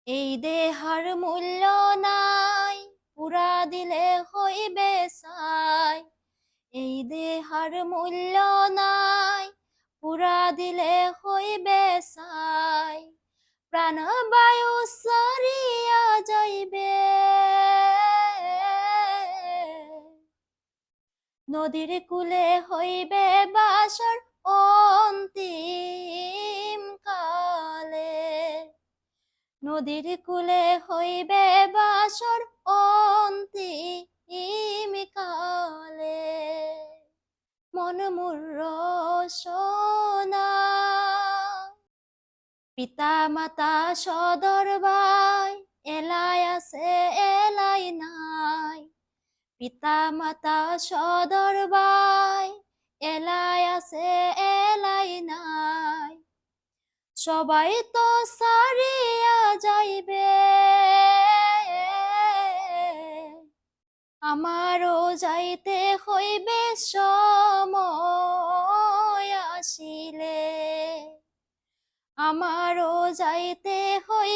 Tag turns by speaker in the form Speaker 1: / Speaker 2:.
Speaker 1: এই দেহার মূল্য নাই, পুরা দিলে হইবে ছাই। এই দেহার মূল্য নাই, পুরা দিলে হইবে ছাই। প্রাণবায়ু সারিয়া যাইবে, নদীর কূলে হইবে বাসর অন্তিম কালে। নদীর কূলে হইবে বাসর অন্তিম কালে। মন মোর রসনা, পিতা মাতা সদর ভাই, এলাই আছে এলাই নাই। পিতা মাতা সদর ভাই, এলাই আছে এলাই নাই। সবাই তো সারিয়া যাইবে, আমারও যাইতে হইবে সময় আসিলে। আমারও যাইতে হইবে।